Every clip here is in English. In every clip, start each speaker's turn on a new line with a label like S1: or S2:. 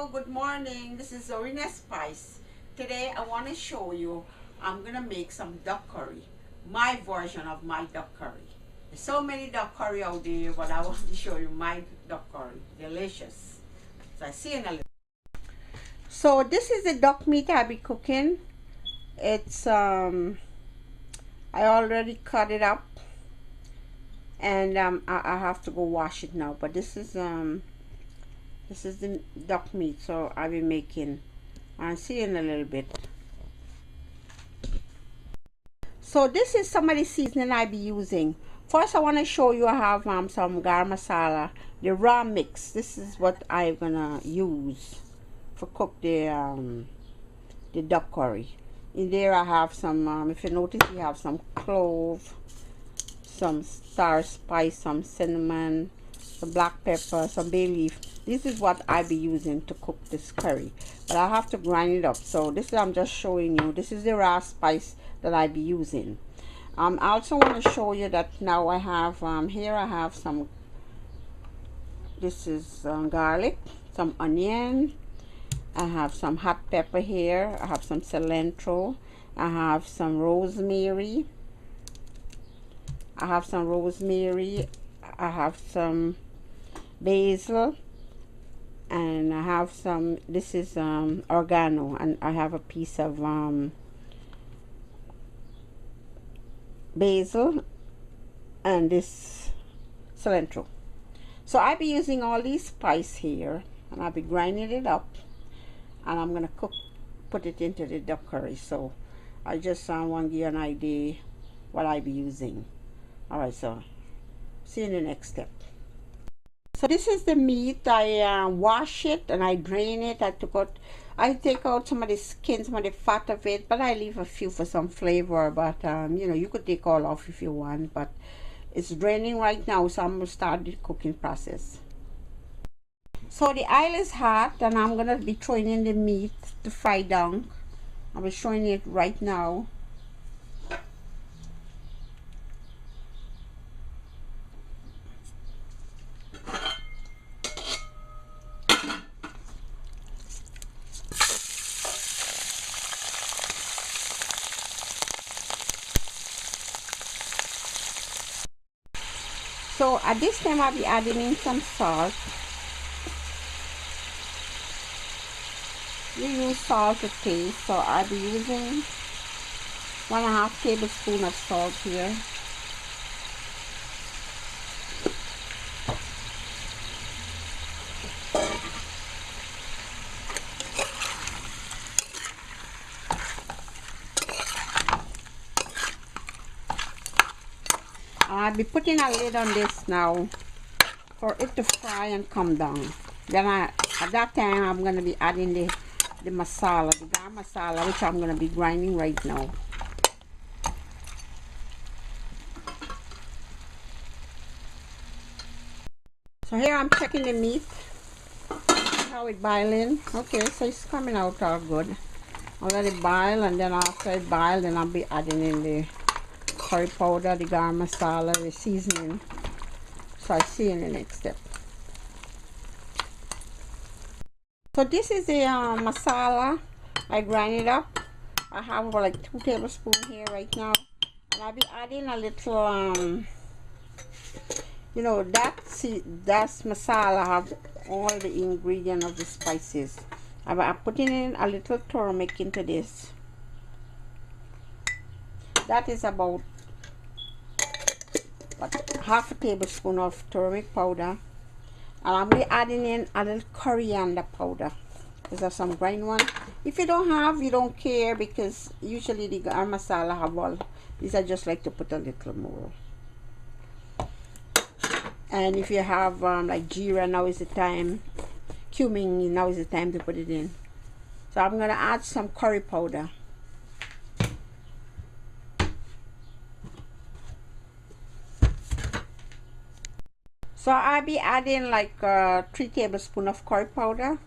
S1: Hello, good morning. This is Zorina Spice. Today I want to show you, I'm going to make some duck curry. My version of my duck curry. There's so many duck curry out there, but I want to show you my duck curry. Delicious. So I see you in a little. So this is the duck meat I'll be cooking. It's I already cut it up, and I have to go wash it now. But this is the duck meat, so I'll be making. I'll see you in a little bit. So this is some of the seasoning I'll be using. First, I want to show you I have some garam masala, the raw mix. This is what I'm gonna use for cook the duck curry. In there I have some, if you notice, you have some clove, some star spice, some cinnamon, some black pepper, some bay leaf. This is what I'll be using to cook this curry, but I have to grind it up. So this is, I'm just showing you, this is the raw spice that I'll be using. I also want to show you that now I have here I have some, this is garlic, some onion, I have some hot pepper here, I have some cilantro, I have some rosemary, I have some basil, and I have some, this is oregano, and I have a piece of basil and this cilantro. So I'll be using all these spice here, and I'll be grinding it up, and I'm gonna put it into the duck curry. So I just want to give you an idea what I'll be using. Alright, so see you in the next step. So this is the meat. I wash it and I drain it. I take out some of the skin, some of the fat of it, but I leave a few for some flavor. But you know, you could take all off if you want, but it's draining right now, so I'm gonna start the cooking process. So the oil is hot, and I'm gonna be throwing in the meat to fry down. I'll be showing it right now. So at this time I'll be adding in some salt. You use salt to taste, so I'll be using 1.5 tablespoons of salt here. I'll be putting a lid on this now for it to fry and come down. Then at that time I'm going to be adding the masala, the garam masala, which I'm going to be grinding right now. So here I'm checking the meat, how it boiling. Okay, so it's coming out all good. I'll let it boil, and then after it boils, then I'll be adding in the curry powder, the garam masala, the seasoning. So I'll see you in the next step. So this is the masala. I grind it up. I have about like 2 tablespoons here right now, and I'll be adding a little you know, that's masala have all the ingredients of the spices. I'm putting in a little turmeric into this. That is about half a tablespoon of turmeric powder, and I'm going to be adding in a little coriander powder. These are some grind one. If you don't have, you don't care, because usually the garam masala have all these. I just like to put a little more. And if you have like jeera, now is the time. Cumin, now is the time to put it in. So I'm going to add some curry powder. So I'll be adding like 3 tablespoons of curry powder.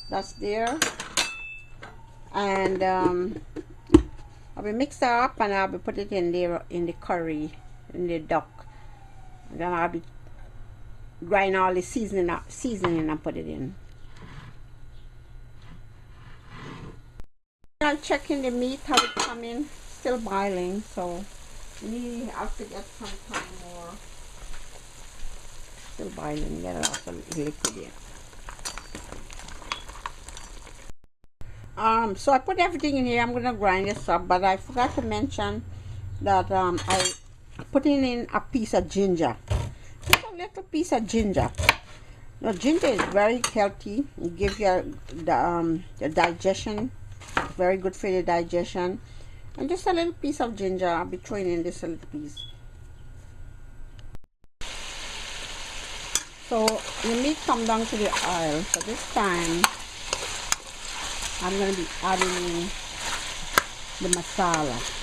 S1: That's there. And I'll be mix it up, and I'll be put it in there in the curry, in the duck. And then I'll be grind all the seasoning and put it in. I'm checking the meat, how it coming. Still boiling, so we have to get some time more. Still boiling, get a lot of liquid in. So I put everything in here. I'm gonna grind this up, but I forgot to mention that I put in a piece of ginger. Just a little piece of ginger. Now, ginger is very healthy. It gives you the digestion. Very good for the digestion. And just a little piece of ginger. I'll be throwing in this little piece. So the meat come down to the oil. So this time I'm going to be adding in the masala.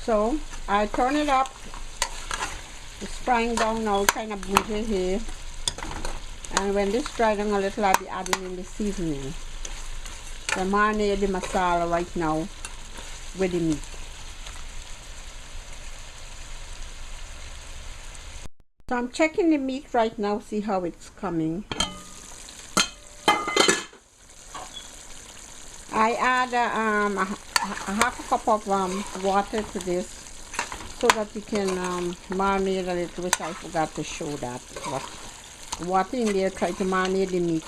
S1: So I turn it up. It's frying down now, kind of bougie here. And when this dry down a little, I'll be adding in the seasoning. So marinate the masala right now with the meat. So I'm checking the meat right now, see how it's coming. I add a half a cup of water to this so that you can marinate a little, which I forgot to show that. But water in there, try to marinate the meat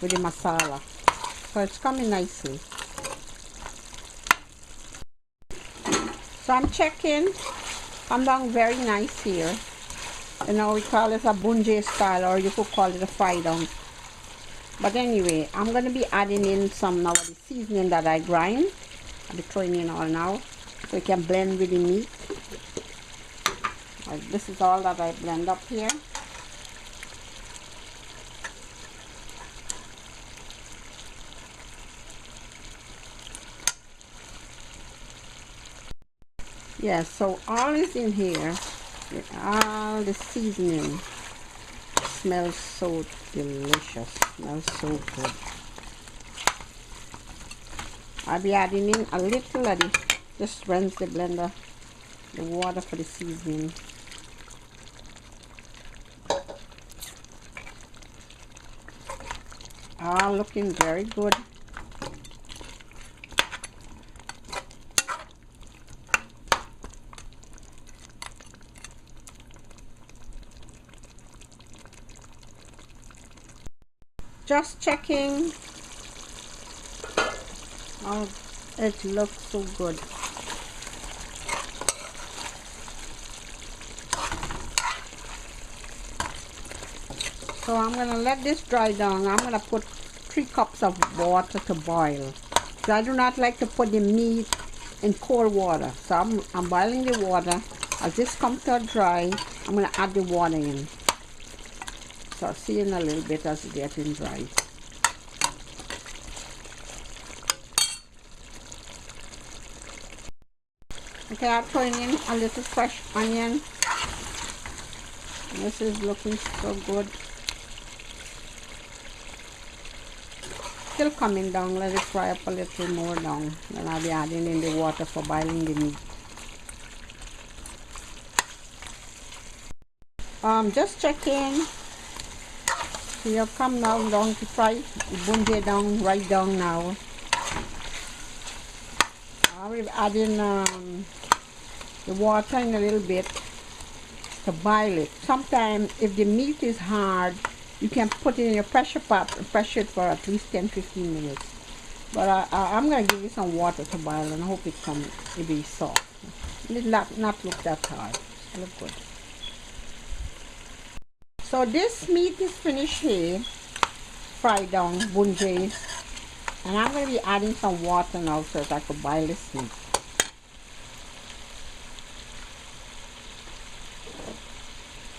S1: with the masala. So it's coming nicely. So I'm checking. Come down very nice here. You know, we call it a bunjay style, or you could call it a fry down. But anyway, I'm going to be adding in some now of the seasoning that I grind. I'll be throwing in all now, so you can blend with the meat. This is all that I blend up here. Yeah, so all is in here. All the seasoning. Smells so delicious. Smells so good. I'll be adding in a little of the, just rinse the blender, the water for the seasoning. All looking very good. Just checking. Oh, it looks so good. So I'm gonna let this dry down. I'm gonna put 3 cups of water to boil. So I do not like to put the meat in cold water. So I'm boiling the water. As this comes to dry, I'm gonna add the water in. So I'll see in a little bit as it's getting dry. Okay, I'm putting in a little fresh onion. This is looking so good. Still coming down. Let it fry up a little more down. Then I'll be adding in the water for boiling the meat. Just checking. See, I've come now down to fry. Bunjay down, right down now. I'll be adding the water in a little bit to boil it. Sometimes if the meat is hard, you can put it in your pressure pot and pressure it for at least 10-15 minutes. But I'm going to give it some water to boil and I hope it be soft. It not look that hard. It look good. So this meat is finished here, fried down, bunjay. And I'm going to be adding some water now so that I could boil this meat.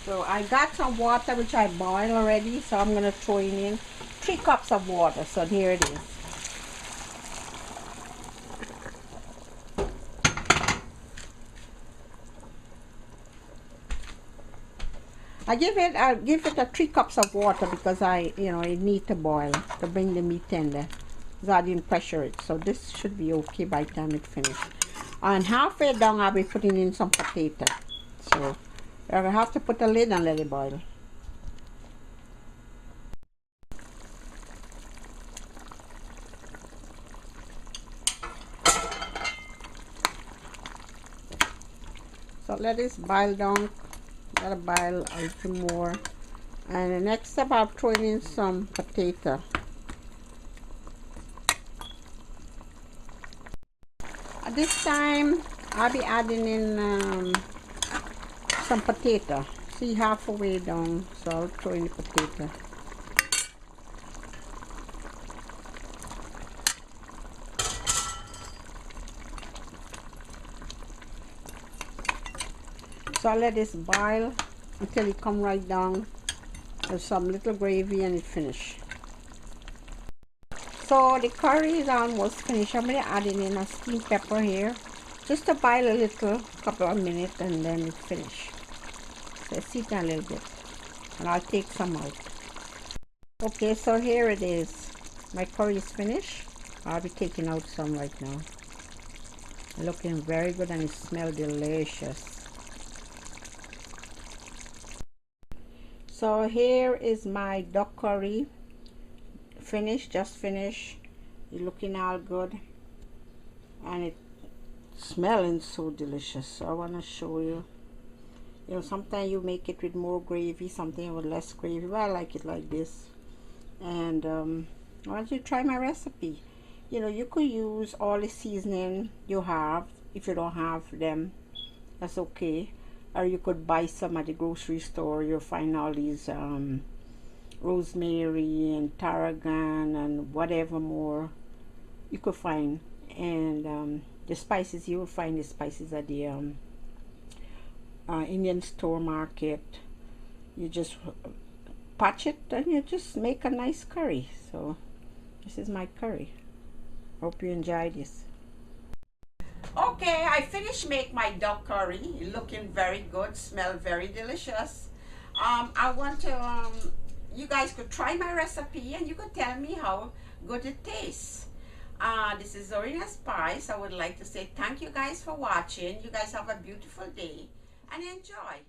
S1: So I got some water which I boiled already, so I'm going to throw in 3 cups of water. So here it is. I give it a 3 cups of water because it need to boil to bring the meat tender. So I didn't pressure it. So this should be okay by the time it finishes. And halfway down, I'll be putting in some potato. So I have to put a lid and let it boil. So let this boil down. Let it boil a little more. And the next step, I'm throwing in some potato. At this time, I'll be adding in some potato. See, halfway down, so I'll throw in the potato. So I'll let this boil until it come right down. There's some little gravy and it finish. So the curry is almost finished. I'm going to add in a steamed pepper here. Just to boil a little, couple of minutes, and then it's finished. So sit down a little bit. And I'll take some out. Okay, so here it is. My curry is finished. I'll be taking out some right now. Looking very good and it smells delicious. So here is my duck curry. Finished, just finished. It's looking all good. And it's smelling so delicious. So I want to show you. You know, sometimes you make it with more gravy, something with less gravy. But I like it like this. And I want you to try my recipe. You know, you could use all the seasoning you have. If you don't have them, that's okay. Or you could buy some at the grocery store. You'll find all these rosemary and tarragon and whatever more you could find. And the spices, you will find the spices at the Indian store market. You just patch it and you just make a nice curry. So this is my curry. Hope you enjoyed this. Okay, I finished make my duck curry. Looking very good, smell very delicious. I want to you guys could try my recipe and you could tell me how good it tastes. This is Zorina Spice. I would like to say thank you guys for watching. You guys have a beautiful day and enjoy.